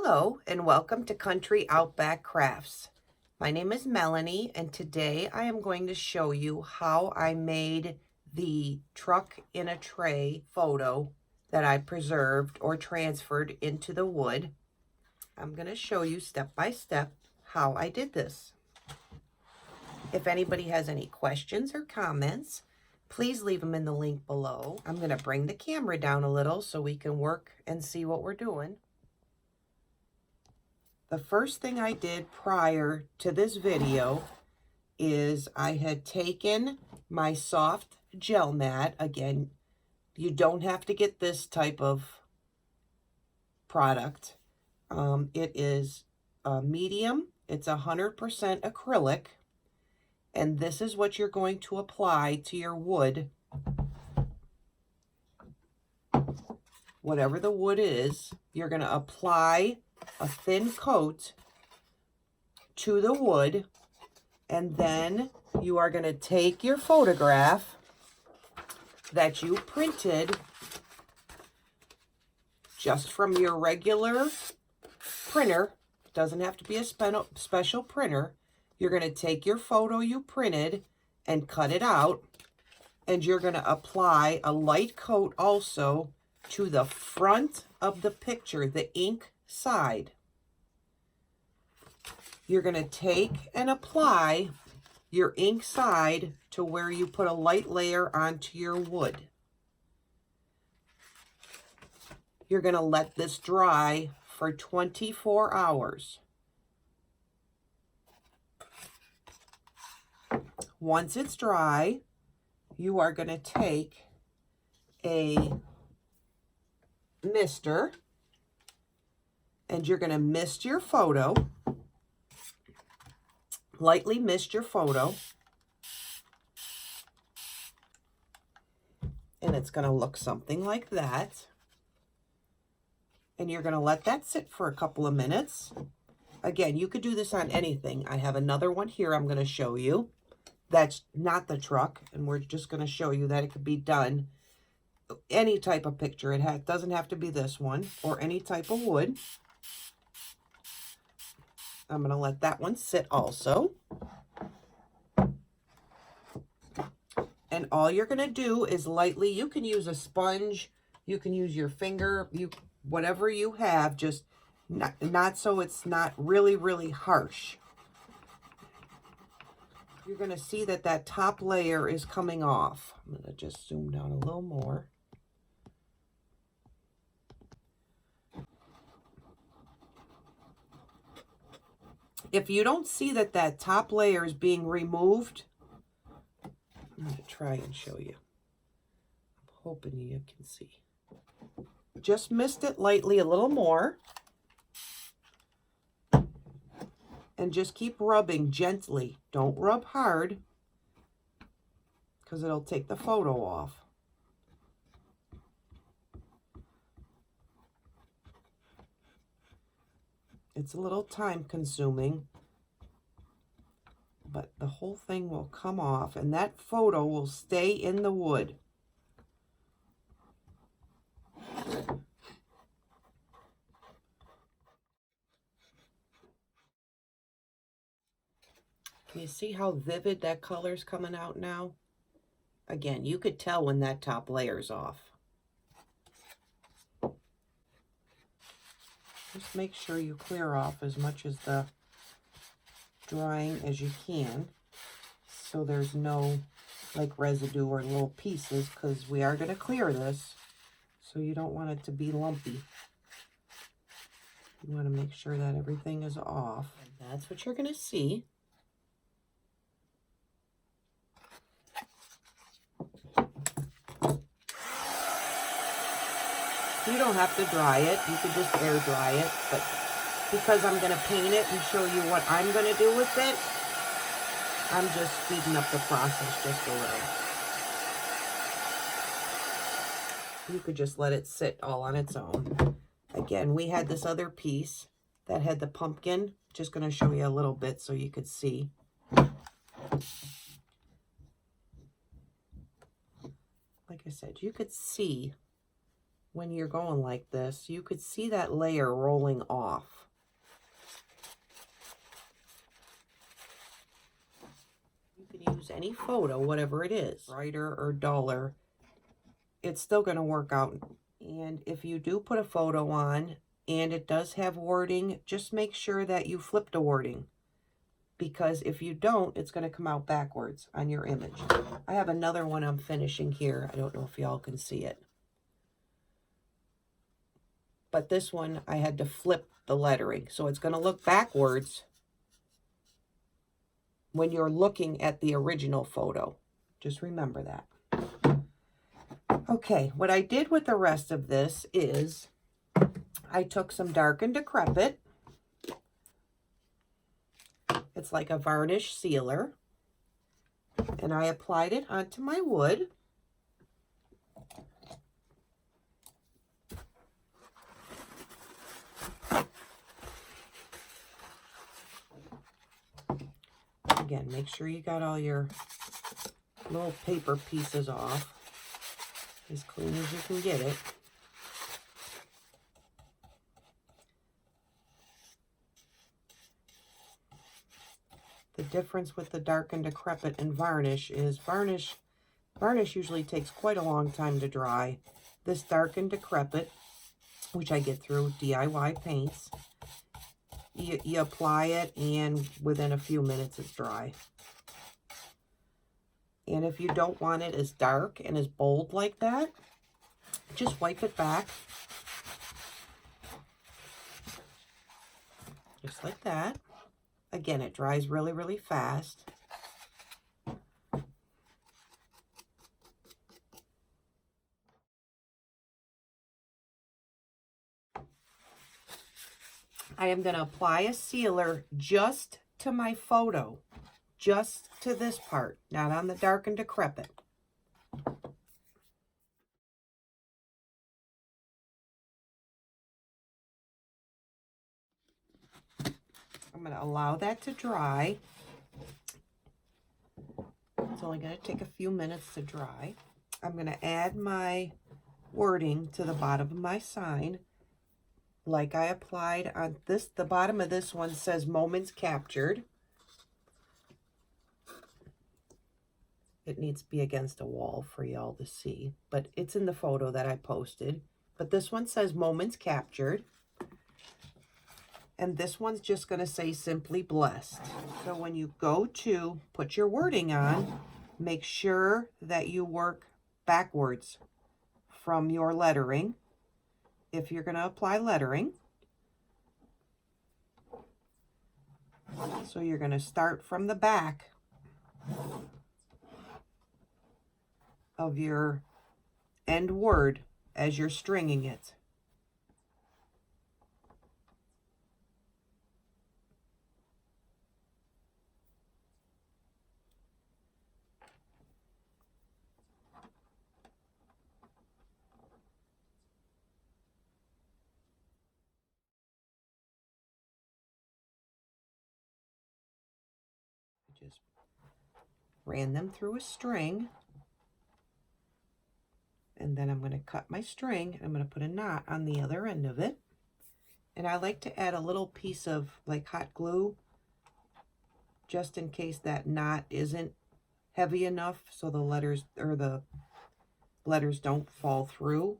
Hello and welcome to Country Outback Crafts. My name is Melanie and today I am going to show you how I made the truck in a tray photo that I preserved or transferred into the wood. I'm going to show you step by step how I did this. If anybody has any questions or comments, please leave them in the link below. I'm going to bring the camera down a little so we can work and see what we're doing. The first thing I did prior to this video is I had taken my soft gel mat. Again, you don't have to get this type of product. It is a medium. It's 100% acrylic. And this is what you're going to apply to your wood. Whatever the wood is, you're going to apply a thin coat to the wood, and then you are going to take your photograph that you printed just from your regular printer. It doesn't have to be a special printer. You're going to take your photo you printed and cut it out, and you're going to apply a light coat also to the front of the picture, the ink side. You're going to take and apply your ink side to where you put a light layer onto your wood. You're going to let this dry for 24 hours. Once it's dry, you are going to take a mister and you're going to mist your photo. Lightly mist your photo. And it's going to look something like that. And you're going to let that sit for a couple of minutes. Again, you could do this on anything. I have another one here I'm going to show you. That's not the truck. And we're just going to show you that it could be done. Any type of picture. It doesn't have to be this one or any type of wood. I'm going to let that one sit also. And all you're going to do is lightly, you can use a sponge, you can use your finger, whatever you have, just not so it's not really, really harsh. You're going to see that that top layer is coming off. I'm going to just zoom down a little more. If you don't see that that top layer is being removed, I'm going to try and show you. I'm hoping you can see. Just mist it lightly a little more. And just keep rubbing gently. Don't rub hard because it'll take the photo off. It's a little time consuming, but the whole thing will come off and that photo will stay in the wood. Can you see how vivid that color's coming out now? Again, you could tell when that top layer's off. Just make sure you clear off as much as the drying as you can so there's no like residue or little pieces, because we are going to clear this, so you don't want it to be lumpy. You want to make sure that everything is off. And that's what you're going to see. You don't have to dry it. You could just air dry it. But because I'm going to paint it and show you what I'm going to do with it, I'm just speeding up the process just a little. You could just let it sit all on its own. Again, we had this other piece that had the pumpkin. Just going to show you a little bit so you could see. Like I said, you could see when you're going like this, you could see that layer rolling off. You can use any photo, whatever it is, brighter or duller, it's still going to work out. And if you do put a photo on and it does have wording, just make sure that you flip the wording, because if you don't, it's going to come out backwards on your image. I have another one I'm finishing here. I don't know if y'all can see it. But this one, I had to flip the lettering. So it's going to look backwards when you're looking at the original photo. Just remember that. Okay, what I did with the rest of this is I took some Dark and Decrepit. It's like a varnish sealer. And I applied it onto my wood. Again, make sure you got all your little paper pieces off as clean as you can get it. The difference with the Dark and Decrepit and varnish is varnish usually takes quite a long time to dry. This Dark and Decrepit, which I get through DIY paints, you apply it and within a few minutes it's dry. And if you don't want it as dark and as bold like that, just wipe it back. Just like that. Again, it dries really, really fast. I am going to apply a sealer just to my photo, just to this part, not on the Dark and Decrepit. I'm going to allow that to dry. It's only going to take a few minutes to dry. I'm going to add my wording to the bottom of my sign like I applied on this. The bottom of this one says moments captured. It needs to be against a wall for y'all to see, but it's in the photo that I posted. But this one says moments captured. And this one's just going to say simply blessed. So when you go to put your wording on, make sure that you work backwards from your lettering if you're going to apply lettering. So you're going to start from the back of your end word as you're stringing it. Just ran them through a string, and then I'm going to cut my string and I'm going to put a knot on the other end of it. And I like to add a little piece of like hot glue just in case that knot isn't heavy enough so the letters don't fall through.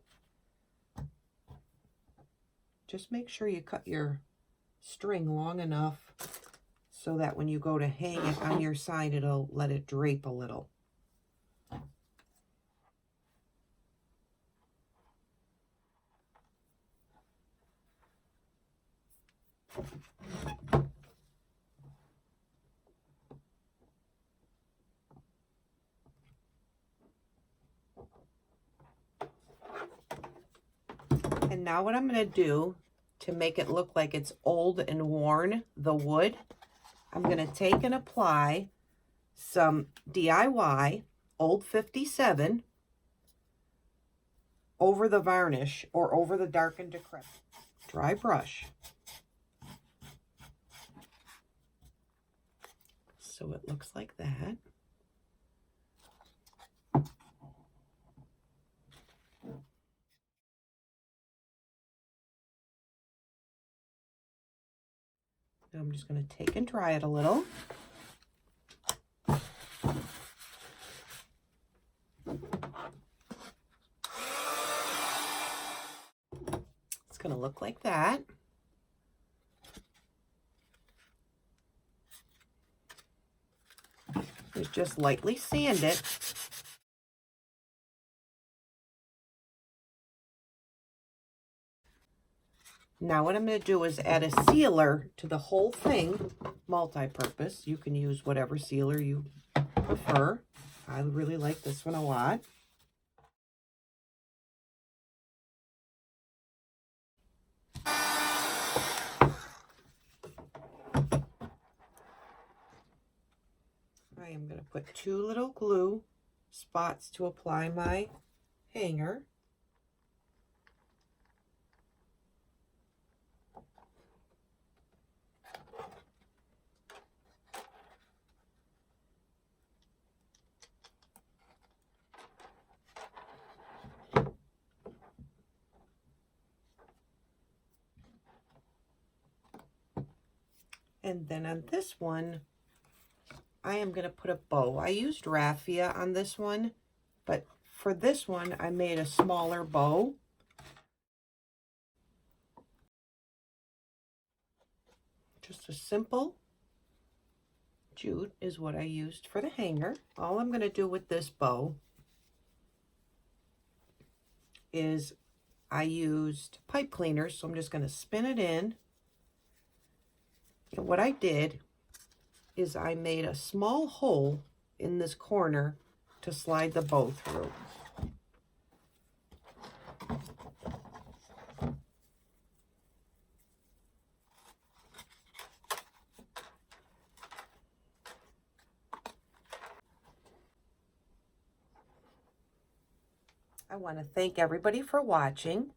Just make sure you cut your string long enough so that when you go to hang it on your sign, it'll let it drape a little. And now what I'm going to do to make it look like it's old and worn, the wood, I'm going to take and apply some DIY Old 57 over the varnish or over the Dark and Decrepit. Dry brush. So it looks like that. Now I'm just going to take and dry it a little. It's going to look like that. Just lightly sand it. Now what I'm going to do is add a sealer to the whole thing, multi-purpose. You can use whatever sealer you prefer. I really like this one a lot. I am going to put 2 little glue spots to apply my hanger. And then on this one, I am going to put a bow. I used raffia on this one, but for this one, I made a smaller bow. Just a simple jute is what I used for the hanger. All I'm going to do with this bow is I used pipe cleaners, so I'm just going to spin it in. And what I did is I made a small hole in this corner to slide the bow through. I want to thank everybody for watching,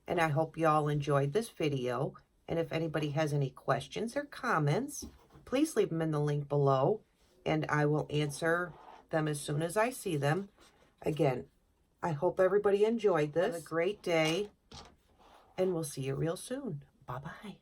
and I hope you all enjoyed this video. And if anybody has any questions or comments, please leave them in the link below, and I will answer them as soon as I see them. Again, I hope everybody enjoyed this. Have a great day, and we'll see you real soon. Bye-bye.